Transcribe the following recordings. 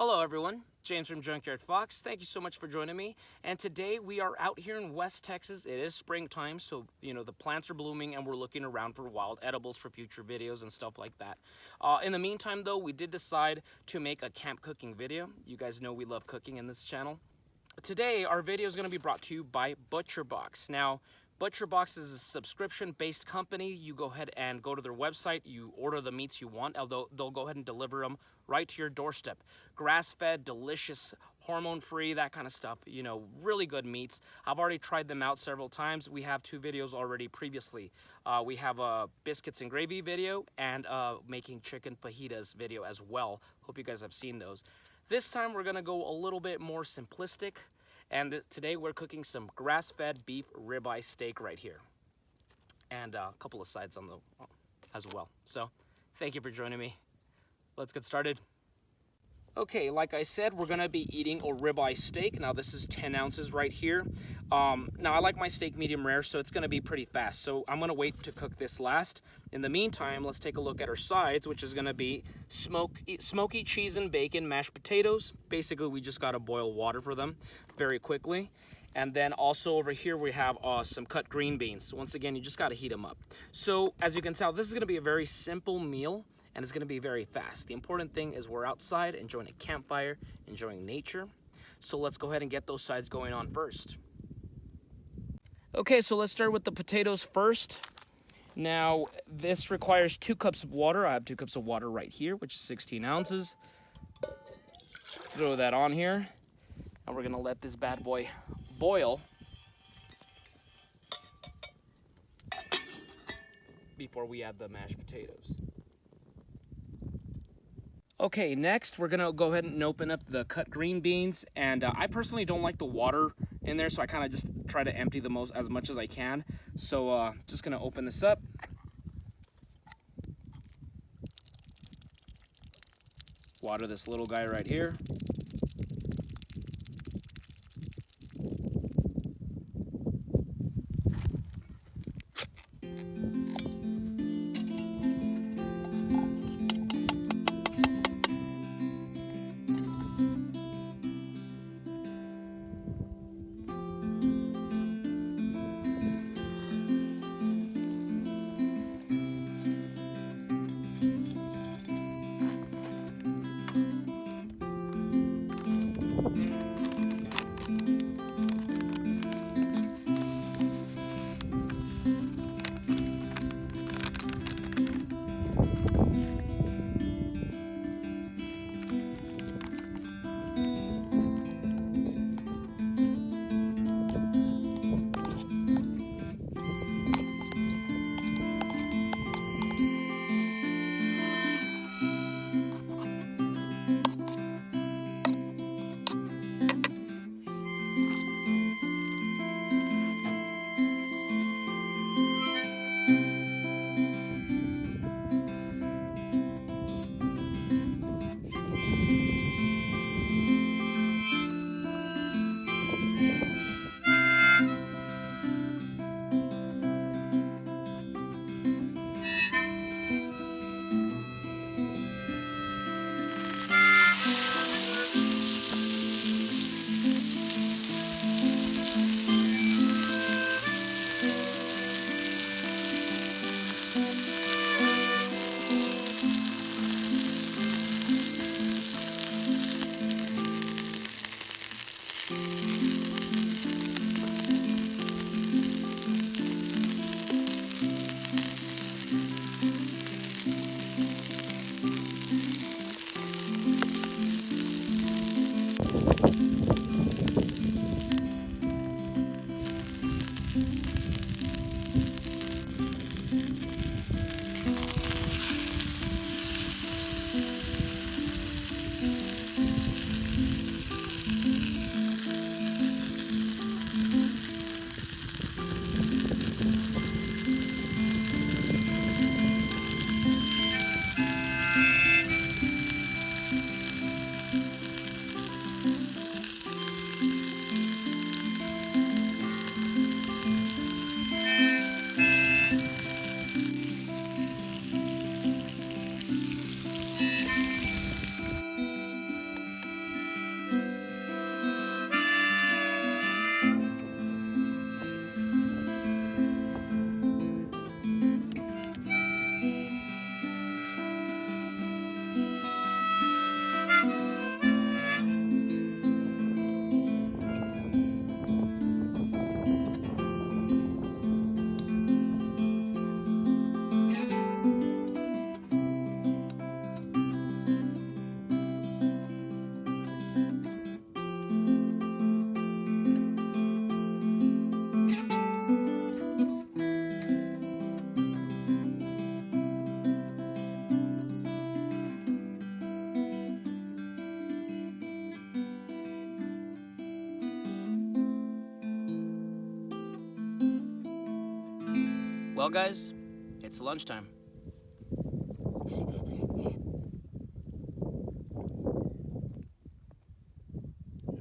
Hello everyone, James from Junkyard Fox. Thank you so much for joining me. And today we are out here in West Texas. It is springtime, so the plants are blooming and we're looking around for wild edibles for future videos and stuff like that. In the meantime though, we did decide to make a camp cooking video. You guys know we love cooking in this channel. Today our video is going to be brought to you by ButcherBox. Now, ButcherBox is a subscription-based company. You go ahead and go to their website, you order the meats you want, although they'll go ahead and deliver them right to your doorstep. Grass-fed, delicious, hormone-free, that kind of stuff. Really good meats. I've already tried them out several times. We have 2 videos already previously. We have a biscuits and gravy video and making chicken fajitas video as well. Hope you guys have seen those. This time we're gonna go a little bit more simplistic. And today we're cooking some grass-fed beef ribeye steak right here. And a couple of sides on as well. So thank you for joining me. Let's get started. Okay, like I said, we're gonna be eating a ribeye steak. Now this is 10 ounces right here. Now I like my steak medium rare, so it's gonna be pretty fast. So I'm gonna wait to cook this last. In the meantime, let's take a look at our sides, which is gonna be smoky cheese and bacon mashed potatoes. Basically, we just gotta boil water for them very quickly. And then also over here, we have some cut green beans. Once again, you just gotta heat them up. So as you can tell, this is gonna be a very simple meal and it's gonna be very fast. The important thing is we're outside enjoying a campfire, enjoying nature. So let's go ahead and get those sides going on first. Okay, so let's start with the potatoes first. Now, this requires 2 cups of water. I have 2 cups of water right here, which is 16 ounces. Throw that on here. And we're gonna let this bad boy boil before we add the mashed potatoes. Okay, next we're gonna go ahead and open up the cut green beans. And I personally don't like the water in there, so I kind of just try to empty as much as I can. So just gonna open this up. Water this little guy right here. Well, guys, it's lunchtime.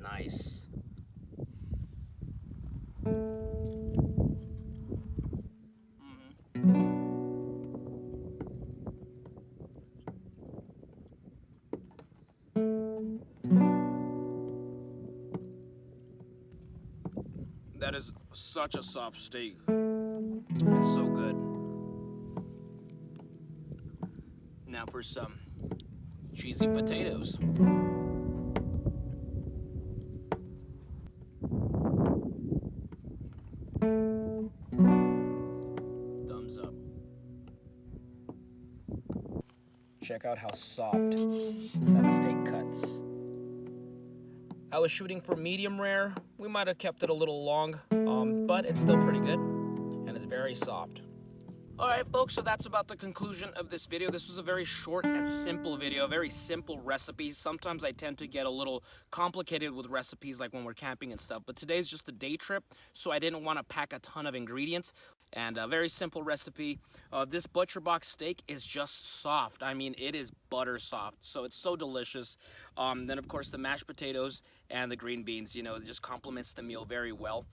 Nice. That is such a soft steak. It's so good. Now for some cheesy potatoes. Thumbs up. Check out how soft that steak cuts. I was shooting for medium rare. We might have kept it a little long, but it's still pretty good, and it's very soft. All right, folks, so that's about the conclusion of this video. This was a very short and simple video, a very simple recipe. Sometimes I tend to get a little complicated with recipes, like when we're camping and stuff, but today's just a day trip, so I didn't want to pack a ton of ingredients, and a very simple recipe. This ButcherBox steak is just soft. I mean, it is butter soft, so it's so delicious. Then, of course, the mashed potatoes and the green beans, you know, it just complements the meal very well.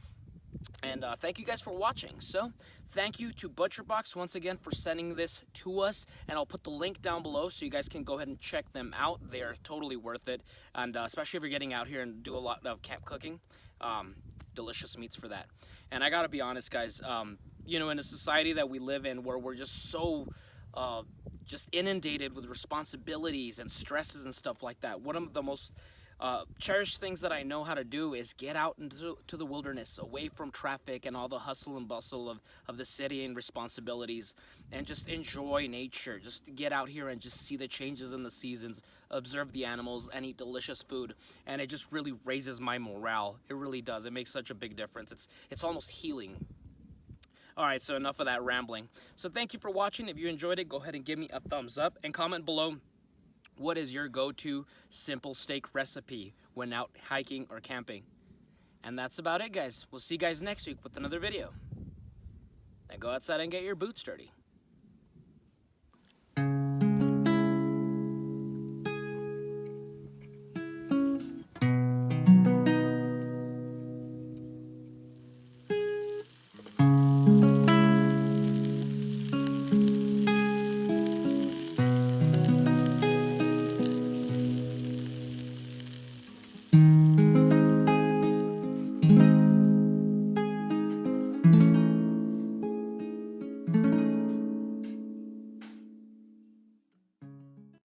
And thank you guys for watching. So thank you to ButcherBox once again for sending this to us, and I'll put the link down below so you guys can go ahead and check them out. They are totally worth it, and especially if you're getting out here and do a lot of camp cooking, delicious meats for that. And I gotta be honest, guys, you know, in a society that we live in where we're just so just inundated with responsibilities and stresses and stuff like that, one of the most cherished things that I know how to do is get out into the wilderness, away from traffic and all the hustle and bustle of the city and responsibilities, and just enjoy nature. Just get out here and just see the changes in the seasons, observe the animals, and eat delicious food. And it just really raises my morale. It really does. It makes such a big difference. It's almost healing. All right, so enough of that rambling. So thank you for watching. If you enjoyed it, go ahead and give me a thumbs up and comment below. What is your go-to simple steak recipe when out hiking or camping? And that's about it, guys. We'll see you guys next week with another video. Now go outside and get your boots dirty.